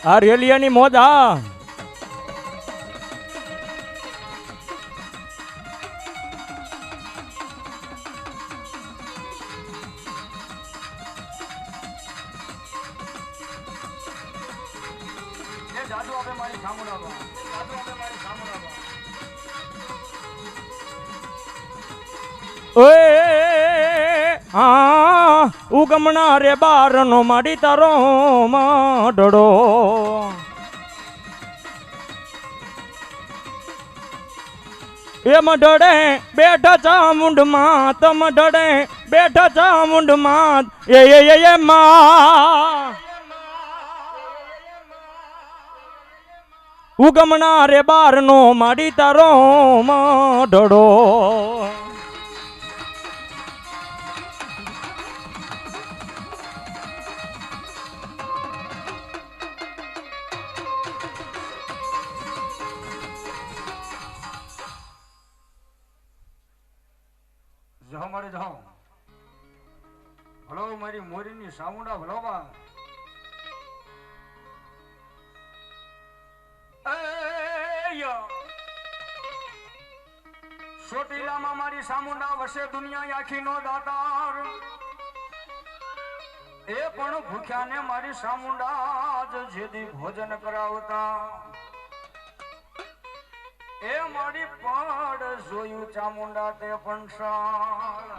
આ રેલિયાની મોજ આ જાદુ આપે મારી સામુડાબા જાદુ આપે મારી સામુડાબા ઓય આ ઉગમણા રે બારનો માડી તારો માડડો એ મઢડે બેઠા ચામુંડમાં તમ ઢડે બેઠા ચામુંડમાં એ માં ઉગમણા રે બારનો માડી તારો માડડો જાઓ મારે જાઓ ભલો મારી મોરીની સામુંડા ભલોબા ચોટીલામાં મારી સામુંડા વસે દુનિયા આખી નો દાતાર એ પણ ભૂખ્યાને મારી સામુંડા જ જેદી ભોજન કરાવતા એ મારી પડ જોયું ચામુંડા તે પણ સાળ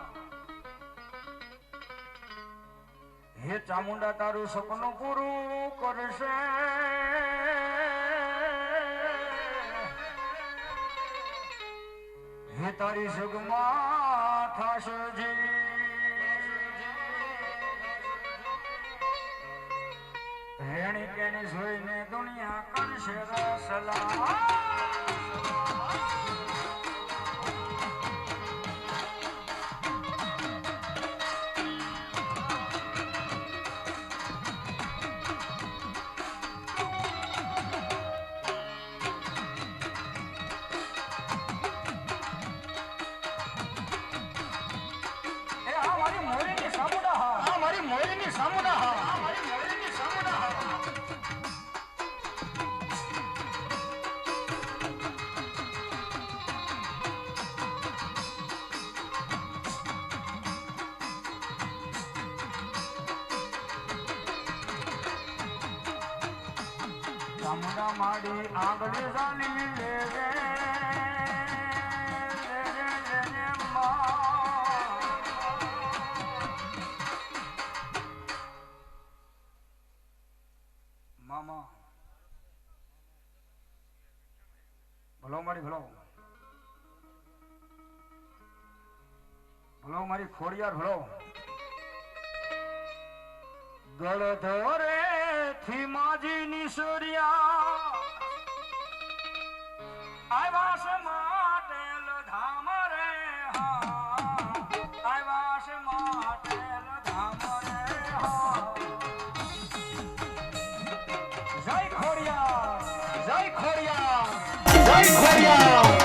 હે ચામુંડા તારું સપનું પૂરું કરશે હે તારી જગમાં થશે જી રેણી કેની જોઈને દુનિયા કરશે રસલા ચામુંડા માડી આંગળી જાલી લે રે મામા ભલો મારી ભલો ભલો મારી ખોડિયાર ભલો ગળ ધરે થી માજી નિસર્યા આવ્યા છે માટેલ ધામ રે હા આવ્યા છે માટેલ ધામ રે હા જય ખોડિયા જય ખોડિયા જય ખોડિયા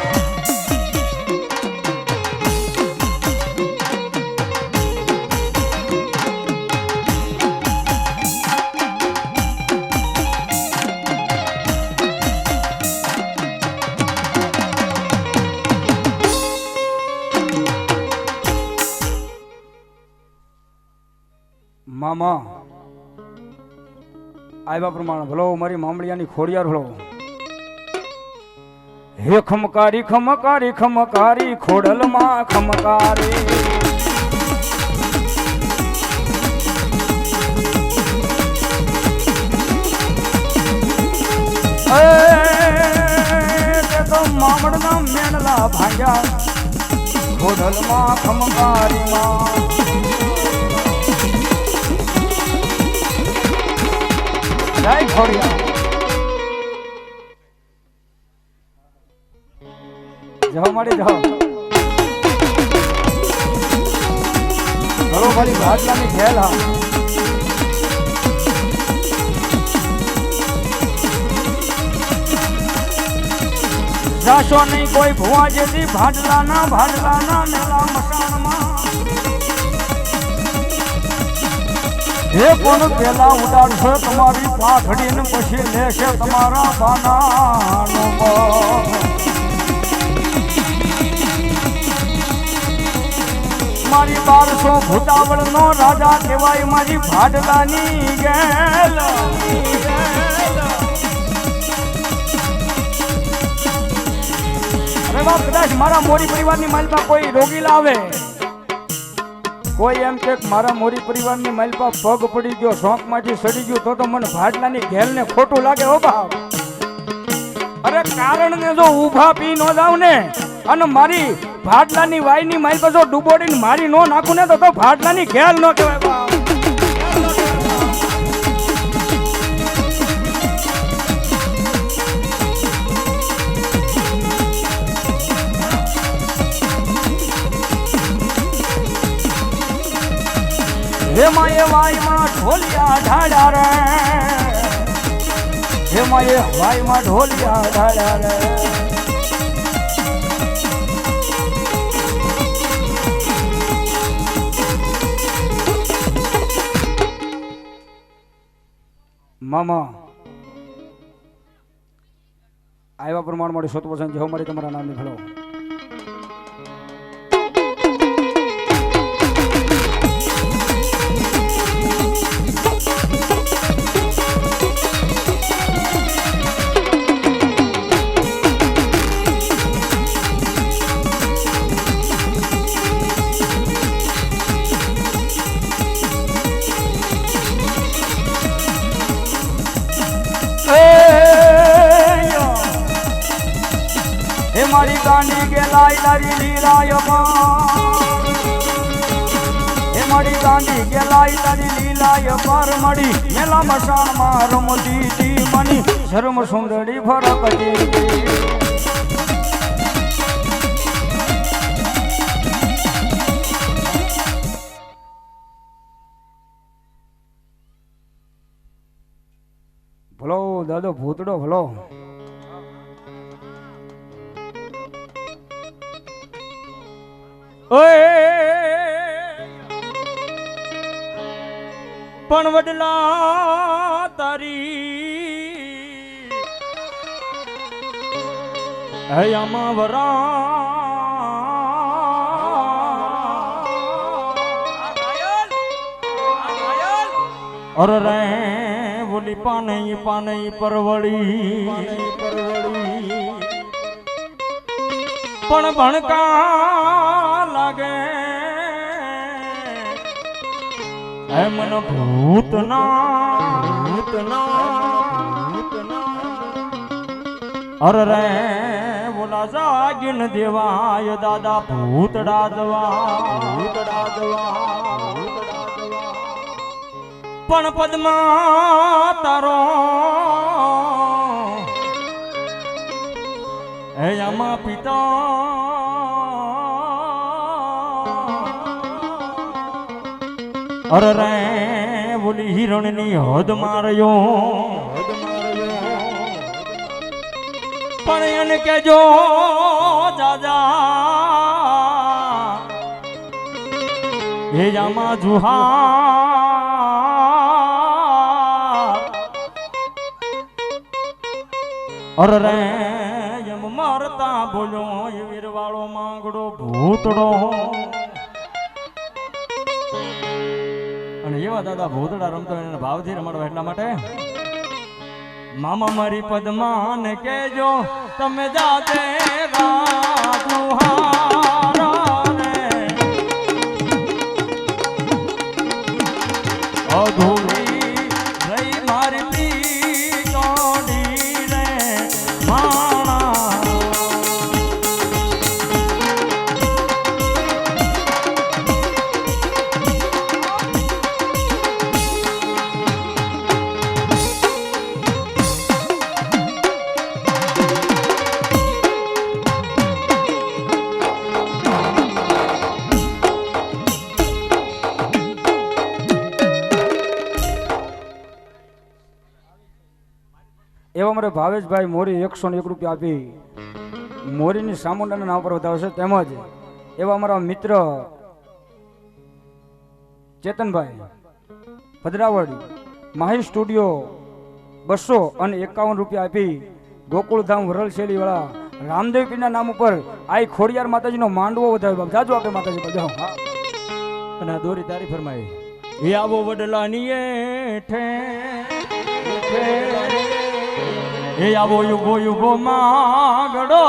મામા આવ્યા પ્રમાણે ભલો મારી મામડિયાની ખોડિયાર ભલો હે ખમકારી ખમકારી ખમકારી ખોડલમાં ખમકારી તે તો મામડના મેણલા ભાંગ્યા ખોડલમાં ખમકારીમાં જય ખોડિયા જાઓ મારી જાઓ ઘરો મારી ભાજલાની ખેલ હા જાશો નહીં કોઈ ભુવા જેથી ભાડલાના મેલા મસાણમાં હે પણ પેલા ઉડાડશે તમારી પાઘડી ને પછી લેશે તમારા બાનાનો મારી 1200 ભૂતાવળ નો રાજા કહેવાય મારી ભાડલાની ગેલ અરે બાપ કદાચ મારા મોરી પરિવારની માલમાં કોઈ રોગીલા આવે કોઈ એમ કે મારા મોરી પરિવારની માલપા પગ પડી ગયો શોખમાંથી સડી ગયું તો મને ભાડલાની ઘેલને ખોટું લાગે હો બાપ અરે કારણ ને જો ઊભા પી ન જાવ ને અને મારી ભાડલાની વાયની માલપા જો ડૂબોડીને મારી નો નાખું ને તો ભાડલાની ઘેલ ન કહેવાય બાપ હે માએ વાયમાં ઢોલિયા ઢાળ્યા રે હે માએ વાયમાં ઢોલિયા ઢાળ્યા રે મામા આવ્યા પ્રમાણ મારી 100% જેવો મારી તમારા નામની ભલો હે મારી ગાંડી ગેલાઈ તારી લીલાય હે મારી ગાંડી ગેલાઈ તારી લીલાય પર મળી મેલા મસાણમાં રમતી તી મની શરમ સુંદરી ફરકતી ભલો દાદો ભૂતડો ભલો પણ વડલા તારી હયામાં વરા અર રે બોલી પાનઈ પાનઈ પરવળી પણ ભણકા લાગે હે મન ભૂતના અર રે બોલા જાગીન દેવાય દાદા ભૂતડા દવા પણ પદ્મા તારો હે આમાં પિતા અર રે બોલી હિરણની હદ માર્યો પણ એને કેજો જાજા હે આમાં જુહા અર રે એમ મારતા બોલ્યો એ વીરવાળો માંગડો ભૂતડો અને એવા દાદા ભૂતડા રમતો એને ભાવથી રમાડવા એટલા માટે મામા મારી પદ્માન કેજો તમે જાતે રાજુહારા રે અધૂરી રહી મારી પીતોડી રે માણા એવા મારે ભાવેશભાઈ મોરી 101 રૂપિયા આપી મોરીની સામુંડાના નામ પર વધાવશે તેમજ એવા અમારા મિત્ર ચેતનભાઈ ભદ્રાવળ માહી સ્ટુડિયો 251 રૂપિયા આપી ગોકુળધામ વરલશેલી વાળા રામદેવ પીરના નામ ઉપર આઈ ખોડિયાર માતાજીનો માંડવો વધાવ્યો બાપ જાજો આપે માતાજી બજાવો હા અને આ દોરી તારી ફરમાઈ એ આવો વડલાની એઠે એ આવો યુગો યુગો માગડો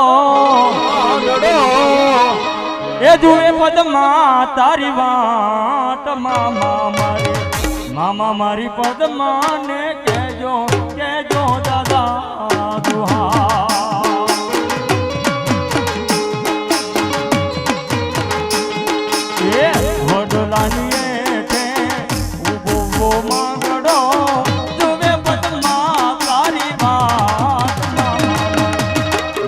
એ જુએ પદમાં તારી વાટ મામા મારી પદમાં ને કેજો કેજો દાદા દુહા એ વડલાની એઠે ઉભો માગડો જુએ પદમાં તારી વાટ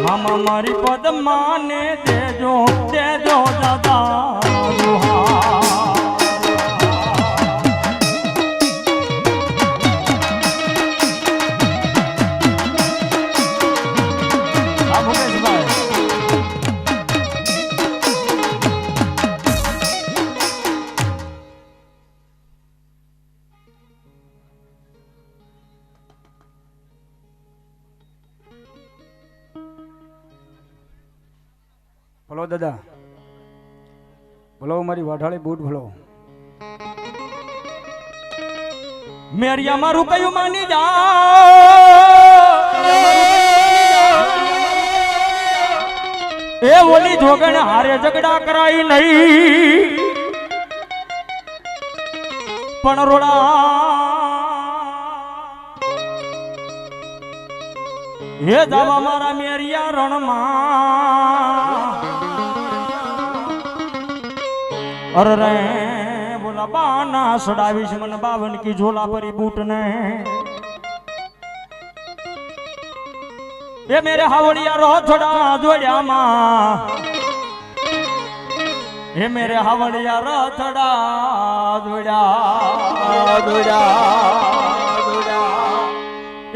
મામા મારી પદમાં ને દેજો દેજો દાદા દુહા ભલો દાદા ભલો મારી વાઢાળી બૂટ ભલો મેરિયા મારું કયું માની જા એ ઓલી જોગણ હારે ઝઘડા કરાઈ નહીં પણ રોડા હે જાવા મારા મેરિયા રણમાં અરે રે બોલા બાના સડાવીશ મને 52 કી ઝોલા પરી બૂટ ને એ મેરે હાવડિયા રો થોડા જોડ્યા માં એ મેરે હાવડિયા રો થોડા જોડ્યા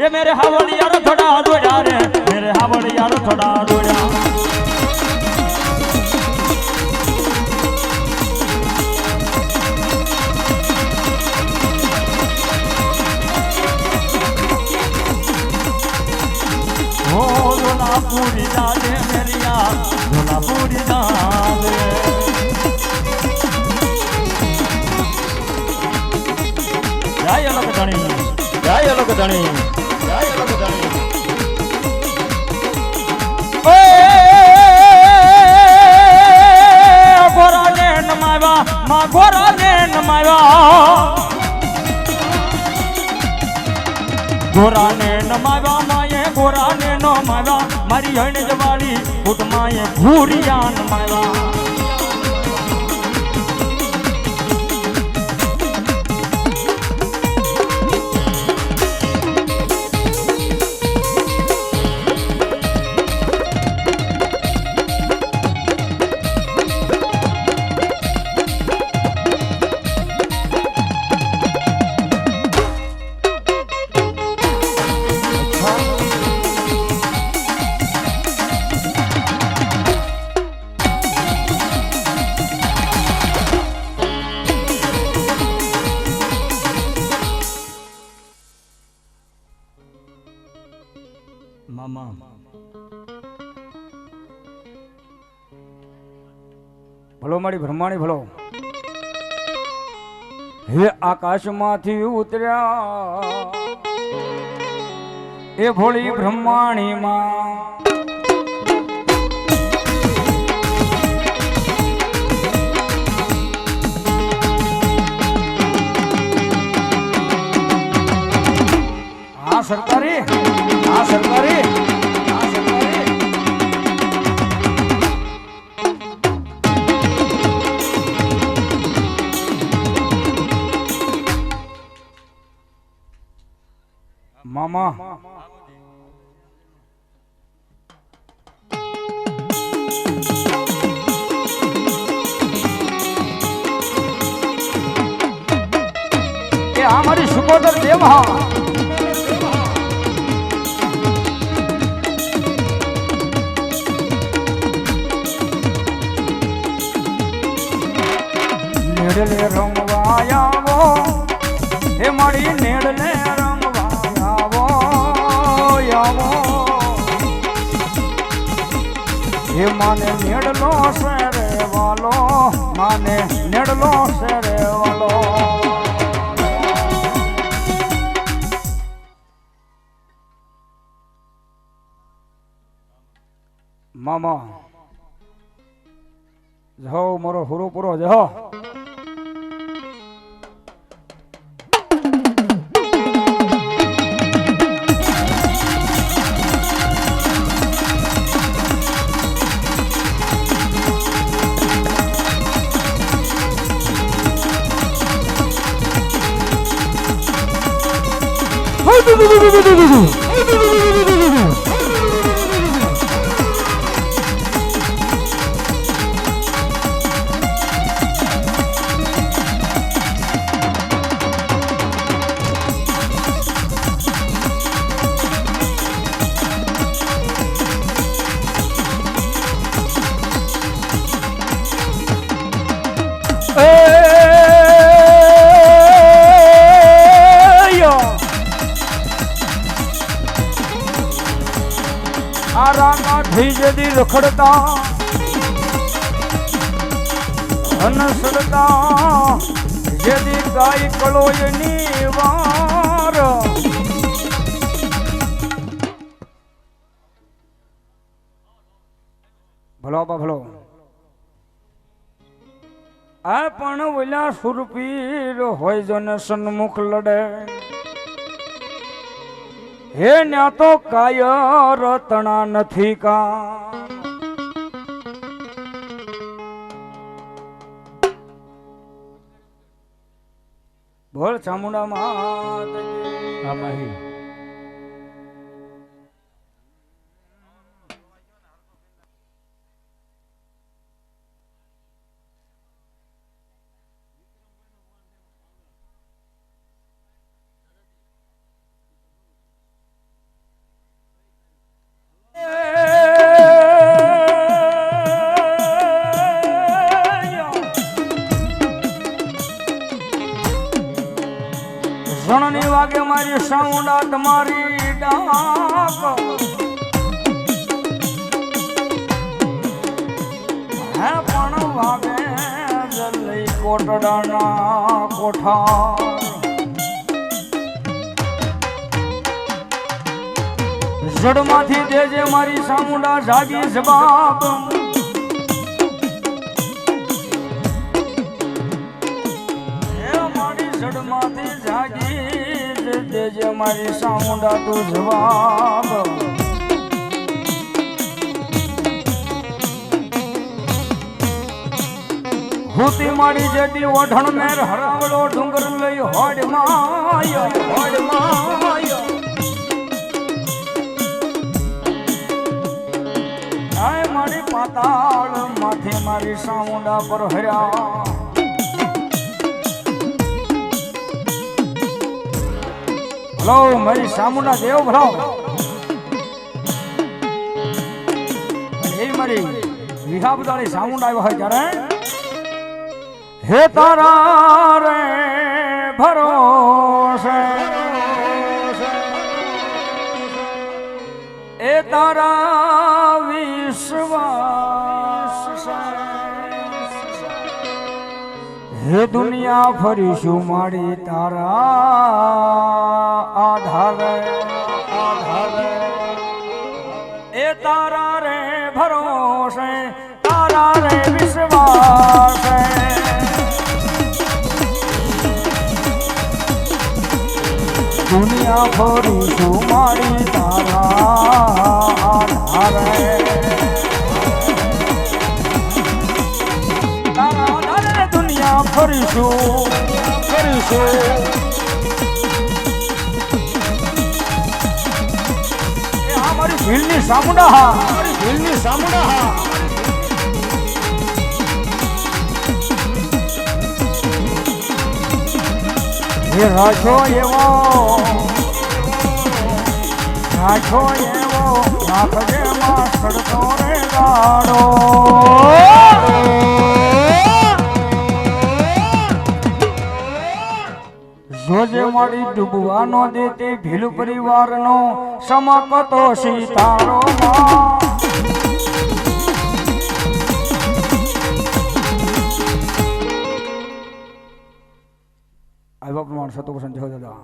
એ મેરે હાવડિયા રો થોડા જોડ્યા રે મેરે હાવડિયા રો થોડા જોડ્યા पूरी डाले मेरिया झोला पूरी डाले जय अलग धनी जय अलग धनी जय अलग धनी ओ गोरा ने नमावा मां गोरा ने नमावा गोरा ने नमावा माए गोरा ने नमावा मारी हण जवाली फुट माए भूरिया नमावा મામા ભલો મારી બ્રહ્માણી ભલો હે આકાશમાંથી ઉતર્યા એ ભોળી બ્રહ્માણી માં આ સરકારી મામા એ આ મારી સુકોદર દેવા નેડલે રમવાયાવો હે છે રે વાલો માને નેડલો છે રે વાલો મામા જાઓ મારો હુરો પૂરો જાઓ જદી રખડતા અનસડતા જદી ગાય કળોયની વાર ભલો બા ભલો આ પણ ઓલા સુરપીર હોય જોને સન્મુખ લડે હે ન્યા તો કાયર તણા નથી કા બોલ ચામુંડા માત આમાહી ઝણની વાગે મારી સાઉન્ડા તમારી ડાક હે પણ વાગે જલ્દી કોટડાના કોઠા જડમાંથી દેજે મારી સાઉન્ડા જાગી જવાબ જડમાંથી જાગી દેજે મારી સાઉન્ડા તું જવાબ હુતી મારી જેદી ઓઢણ મેર હરાવડો ડુંગર લઈ હોડ માયો આય મારી પાતાળ માથે મારી સાઉન્ડા પર હર્યા ભલો મારી સામુંડા દેવ ભલો એ મારી વિહાબદાળી સામુંડા આવ્યો હોય ત્યારે હે તારા રે ભરોસે એ તારા વિશ્વાસ હે દુનિયા ફરીશું મારી તારા આધારે એ તારા રે ભરોસે તારા રે વિશ્વાસ દુનિયા ફરીશું મારી તારા આધારે ફરીશું મારી ભીલની સામુંડા મારી ભીલની સામુંડા એ રાજો એવો નાખજે માં સડતો રે ગાડો જોજે મારી ડૂબવાનો દેતે ભીલ પરિવારનો સમકતો સીતારો આવ્યા પ્રમાણ 100% જય દાદા.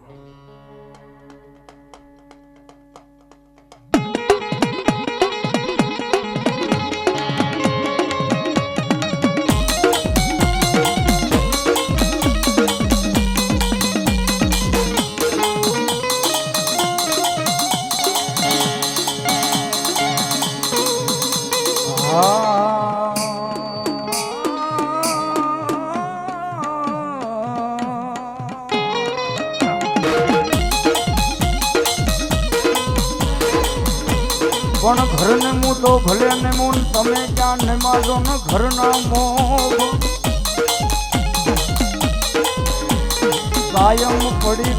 પણ ઘરને મું તો ભલે ને મું તમે ક્યાં ને માજો ને ઘરના મોહ કાયમ પડી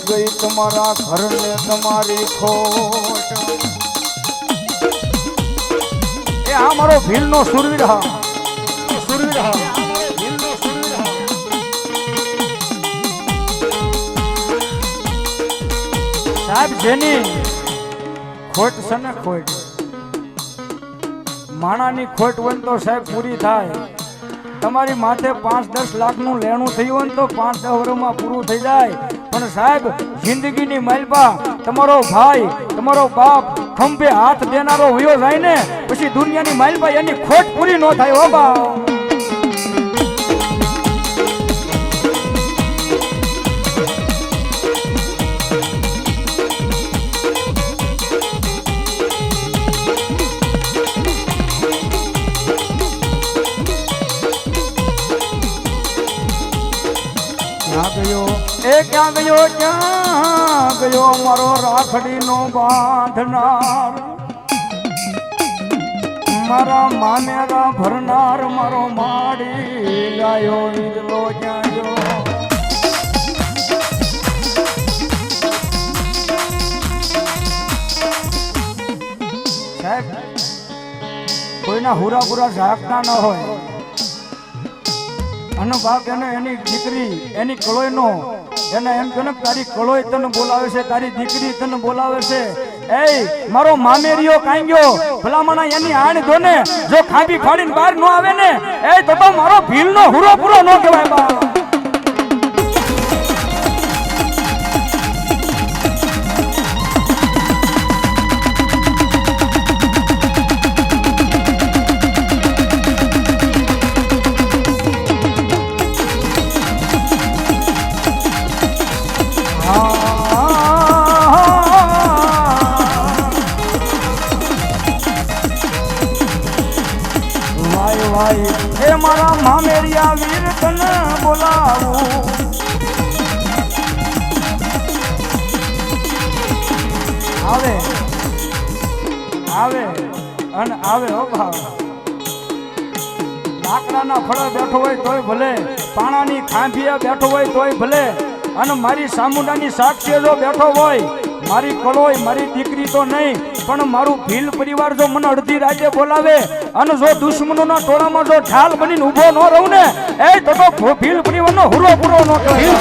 ગઈ તમારા ઘરને તમારી ખોટ. એ આ મારો ભીલનો સુરવીર હા સાહેબ, જેની ખોટ છે ને ખોટ માણાની ખોટ હોય તો સાહેબ પૂરી થાય. તમારી માથે 5-10 લાખનું લેણું થયું હોય તો 5-10 વર્ષમાં પૂરું થઈ જાય. પણ સાહેબ, જિંદગીની માલપા તમારો ભાઈ તમારો બાપ ખંભે હાથ દેનારો વયો જાય ને પછી દુનિયાની માલપા એની ખોટ પૂરી ન થાય. હો બા ક્યાં ગયો મારો રાખડીનો બાંધનાર, મારા મામેરા ભરનાર, મારો માડી ગાયો ઈદલો ક્યાં ગયો. સાહેબ, કોઈના હુરાપુરા ઝાકતા ન હોય અને બાપ એને એની દીકરી એની કલોયનો એને એમ કહે ને તારી કલોય તને બોલાવે છે, તારી દીકરી તને બોલાવે છે. એ મારો મામેરિયો કાઈ ગયો ભલામણા એની આણ ધોને જો ખાંભી ફાડીને બહાર ન આવે ને એ તો મારો ભીલનો હુરો પૂરો ન કહેવાય બા. એ મારા મામેરિયા વીર તને બોલાવું આવે આવે અને આવે. હો ભાવ, લાકડાના ફળે બેઠો હોય તોય ભલે, પાણાની ખાંભીએ બેઠો હોય તોય ભલે, અને મારી સામુંડાની સાક્ષીએ જો બેઠો હોય, મારી કલોય મારી દીકરી તો નહીં પણ મારું ભીલ પરિવાર જો મને અડધી રાતે બોલાવે અને જો દુશ્મનોના ટોળામાં જો ઢાલ બનીને ઊભો ન રહું ને એ તો ભીલ પરિવારનો હુરો પૂરો ન કહેવાય.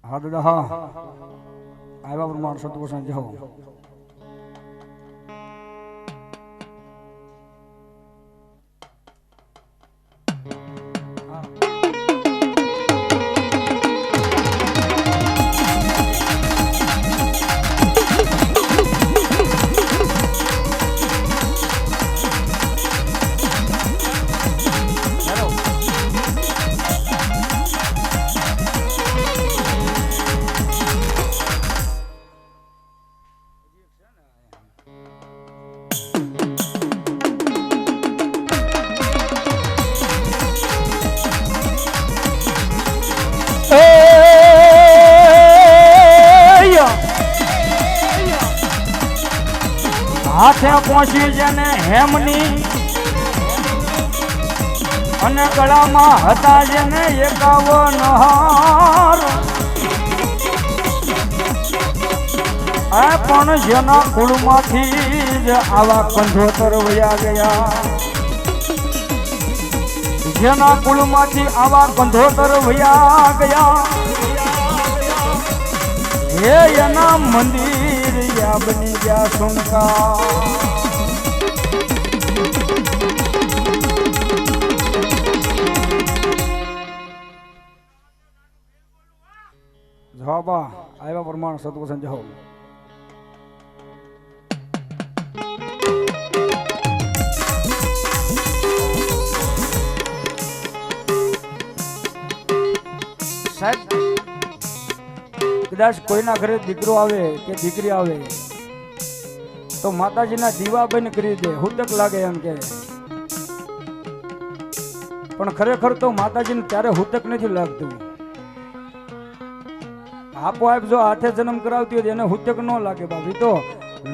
હા દાદા, હા આવ્યા પ્રમાણ 100% જાઓ. હાથે પહોંચી જેને હેમની અને ગળામાં હતા જેને 51 હાર, આ પણ જેના કુળમાંથી જ આવા કંધોતર વયા ગયા, જેના કુળમાંથી આવા કંધોતર વયા ગયા, હે એના મંદિર યા બની ગયા સુનકા. જવાબા આવ્યા પ્રમાણ સદવસન જાઓ. સાહેબ કદાચ કોઈના ઘરે દીકરો આવે કે દીકરી આવે તો માતાજીના દીવા બંધ કરી દે, હુદક લાગે એમ કે, પણ ખરેખર તો માતાજીને ત્યારે હુદક નથી લાગતું. આપોઆપ જો હાથે જન્મ કરાવતી હોય એને હુતક ન લાગે બાપ. એ તો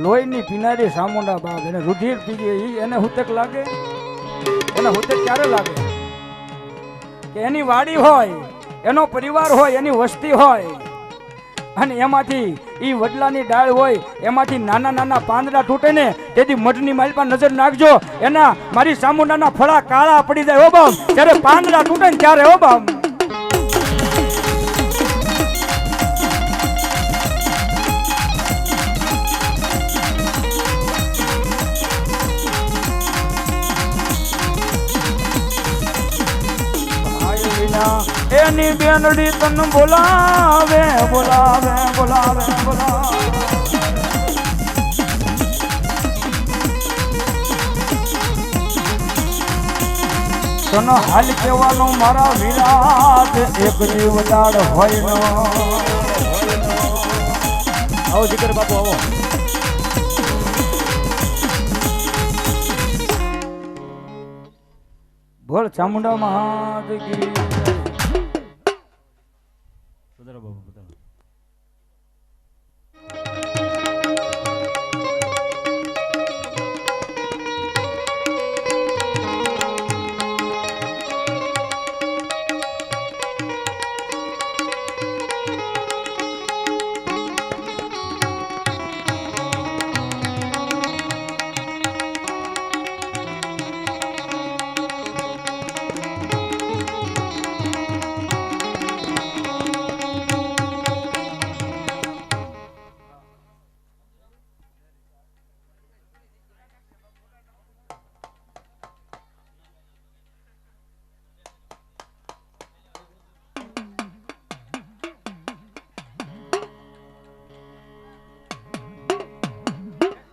લોહીની પીનારી સામુંડા બાપ, એને રુધિર પીવી એને હુતક લાગે. એને હુતક ક્યારે લાગે કે એની વાડી હોય, એનો પરિવાર હોય, એની વસ્તી હોય અને એમાંથી ઈ વડલાની ડાળ હોય, એમાંથી નાના નાના પાંદડા તૂટે ને તેથી મઢની માલ પર નજર નાખજો, એના મારી સામુંડાના ફળા કાળા પડી જાય હો બાપ. જ્યારે પાંદડા તૂટે ને ત્યારે હો બાપ. એની બેનડી તન બોલાવે બોલાવે બોલાવે બોલાવે. તનો હાલ કહેવાનો મારા વિરાટ એક જીવ દાડ હોય નો. આવો જીકર બાપુ આવો. બોલ ચામુંડા મહાદેવ કી.